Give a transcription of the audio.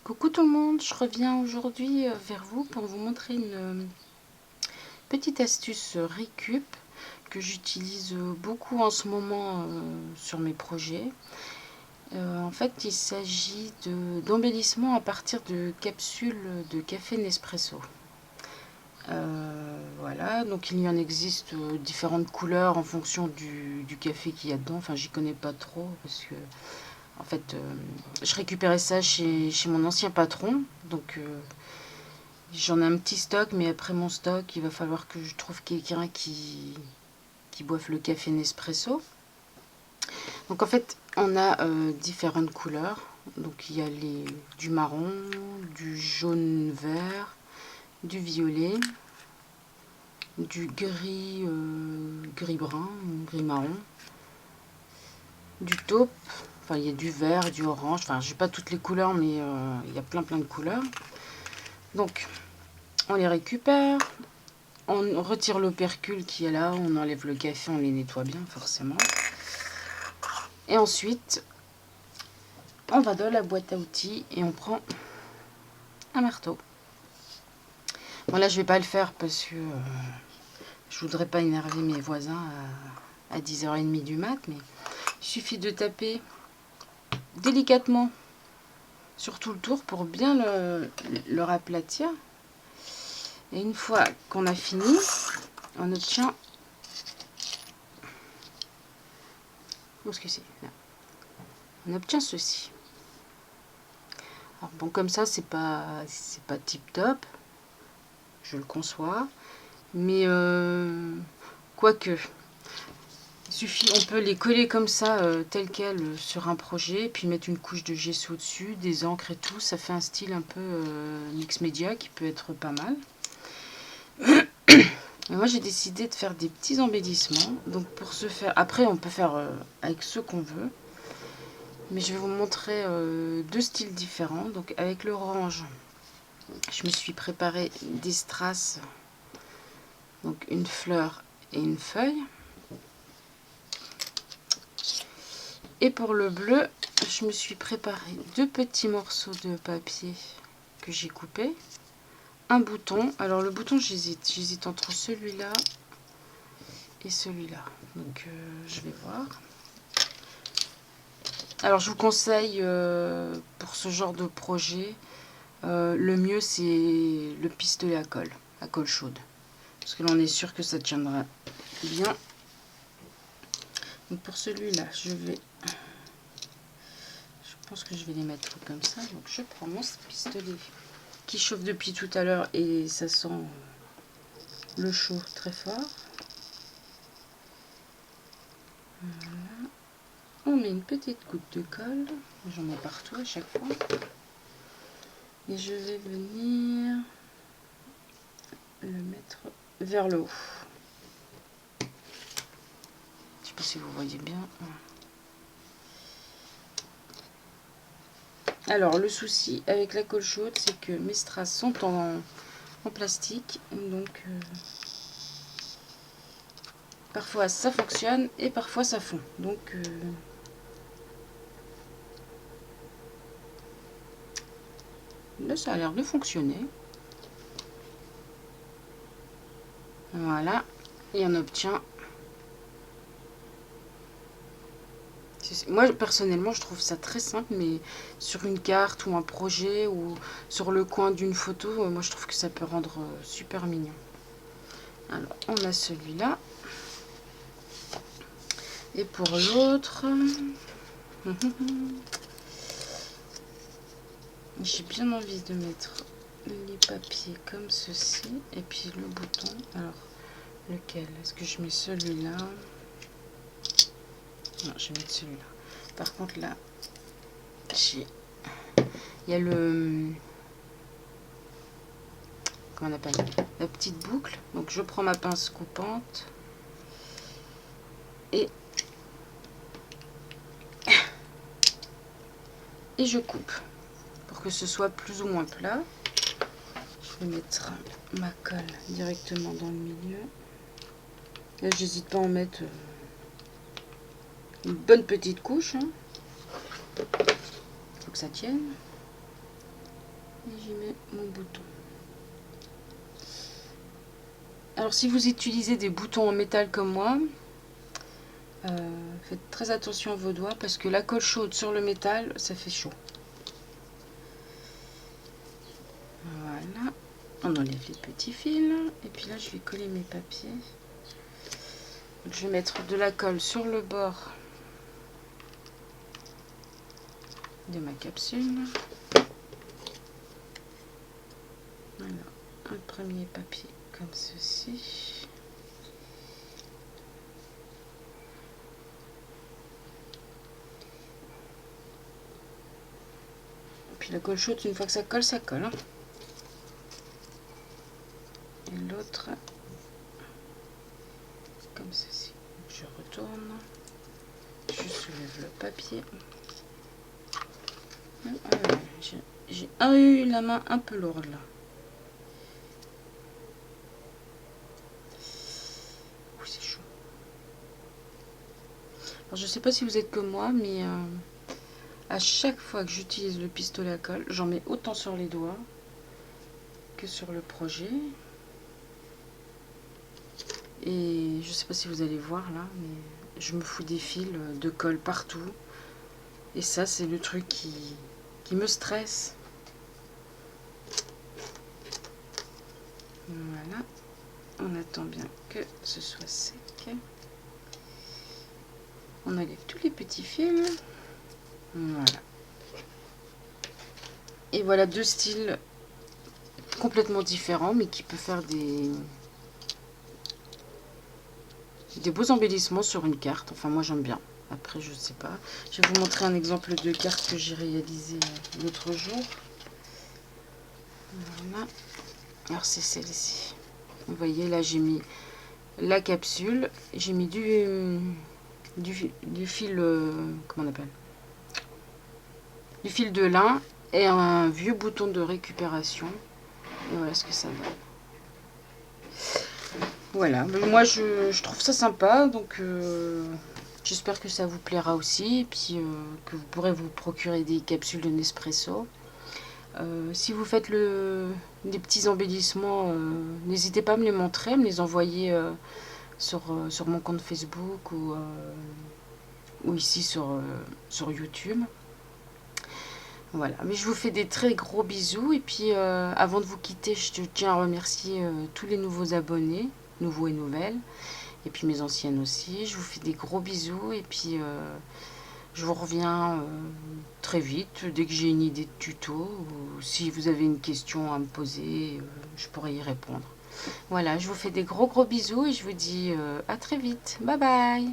Coucou tout le monde, je reviens aujourd'hui vers vous pour vous montrer une petite astuce récup que j'utilise beaucoup en ce moment sur mes projets. En fait, il s'agit d'embellissement à partir de capsules de café Nespresso. Voilà, donc il y en existe différentes couleurs en fonction du café qu'il y a dedans. Enfin, j'y connais pas trop parce que en fait, je récupérais ça chez mon ancien patron. Donc, j'en ai un petit stock, mais après mon stock, il va falloir que je trouve quelqu'un qui boive le café Nespresso. Donc, en fait, on a différentes couleurs. Donc, il y a du marron, du jaune-vert, du violet, du gris-brun, gris-marron, du taupe. Enfin, il y a du vert, du orange. Enfin, je n'ai pas toutes les couleurs, mais il y a plein de couleurs. Donc, on les récupère. On retire l'opercule qui est là. On enlève le café, on les nettoie bien, forcément. Et ensuite, on va dans la boîte à outils et on prend un marteau. Bon, là, je vais pas le faire parce que je voudrais pas énerver mes voisins à 10h30 du mat. Mais il suffit de taper délicatement sur tout le tour pour bien le raplatir. Et une fois qu'on a fini, on obtient... Où est-ce que c'est là? On obtient ceci. Alors bon, comme ça, c'est pas tip top, je le conçois. Mais quoique, il suffit, on peut les coller comme ça, tel quel, sur un projet, puis mettre une couche de gesso dessus, des encres et tout. Ça fait un style un peu mix média qui peut être pas mal. Et moi, j'ai décidé de faire des petits embellissements. Donc pour ce faire, après on peut faire avec ce qu'on veut. Mais je vais vous montrer deux styles différents. Donc avec l'orange, je me suis préparé des strass. Donc une fleur et une feuille. Et pour le bleu, je me suis préparé deux petits morceaux de papier que j'ai coupé. Un bouton. Alors le bouton, j'hésite entre celui-là et celui-là. Donc je vais voir. Alors je vous conseille pour ce genre de projet, le mieux c'est le pistolet à colle chaude. Parce que là on est sûr que ça tiendra bien. Donc pour celui-là, je pense que je vais les mettre comme ça. Donc je prends mon pistolet qui chauffe depuis tout à l'heure et ça sent le chaud très fort. Voilà. On met une petite goutte de colle. J'en mets partout à chaque fois. Et je vais venir le mettre vers le haut. Je ne sais pas si vous voyez bien. Alors le souci avec la colle chaude, c'est que mes strass sont en plastique. Donc parfois ça fonctionne et parfois ça fond. Donc là ça a l'air de fonctionner. Voilà. Et on obtient... Moi, personnellement, je trouve ça très simple, mais sur une carte ou un projet ou sur le coin d'une photo, moi, je trouve que ça peut rendre super mignon. Alors, on a celui-là. Et pour l'autre... J'ai bien envie de mettre les papiers comme ceci. Et puis le bouton. Alors, lequel? Est-ce que je mets celui-là? Non, je vais mettre celui-là. Par contre, là, il y a le... Comment on appelle? La petite boucle. Donc, je prends ma pince coupante. Et je coupe. Pour que ce soit plus ou moins plat. Je vais mettre ma colle directement dans le milieu. Là, j'hésite pas à en mettre une bonne petite couche. Faut que ça tienne. Et j'y mets mon bouton. Alors si vous utilisez des boutons en métal comme moi, faites très attention à vos doigts parce que la colle chaude sur le métal, ça fait chaud. Voilà, on enlève les petits fils et puis là je vais coller mes papiers. Donc, je vais mettre de la colle sur le bord de ma capsule. Voilà, un premier papier comme ceci. Puis la colle chaude, une fois que ça colle, ça colle. Hein. Et l'autre, comme ceci. Je retourne, je soulève le papier. J'ai eu la main un peu lourde là. Ouh, c'est chaud. Alors je sais pas si vous êtes comme moi, mais à chaque fois que j'utilise le pistolet à colle, j'en mets autant sur les doigts que sur le projet. Et je sais pas si vous allez voir là, mais je me fous des fils de colle partout. Et ça, c'est le truc qui me stresse. Voilà. On attend bien que ce soit sec. On enlève tous les petits fils. Voilà. Et voilà deux styles complètement différents, mais qui peuvent faire des beaux embellissements sur une carte. Enfin, moi, j'aime bien. Après, je sais pas. Je vais vous montrer un exemple de carte que j'ai réalisé l'autre jour. Voilà. Alors, c'est celle-ci. Vous voyez, là, j'ai mis la capsule. J'ai mis du fil... comment on appelle? Du fil de lin et un vieux bouton de récupération. Et voilà ce que ça donne. Voilà, mais moi je trouve ça sympa, donc j'espère que ça vous plaira aussi, et puis que vous pourrez vous procurer des capsules de Nespresso. Si vous faites des petits embellissements, n'hésitez pas à me les montrer, à me les envoyer sur mon compte Facebook ou ici sur YouTube. Voilà, mais je vous fais des très gros bisous, et puis avant de vous quitter, je tiens à remercier tous les nouveaux abonnés, nouveaux et nouvelles, et puis mes anciennes aussi. Je vous fais des gros bisous, et puis je vous reviens très vite dès que j'ai une idée de tuto, ou si vous avez une question à me poser, je pourrai y répondre. Voilà, je vous fais des gros bisous et je vous dis à très vite. Bye bye.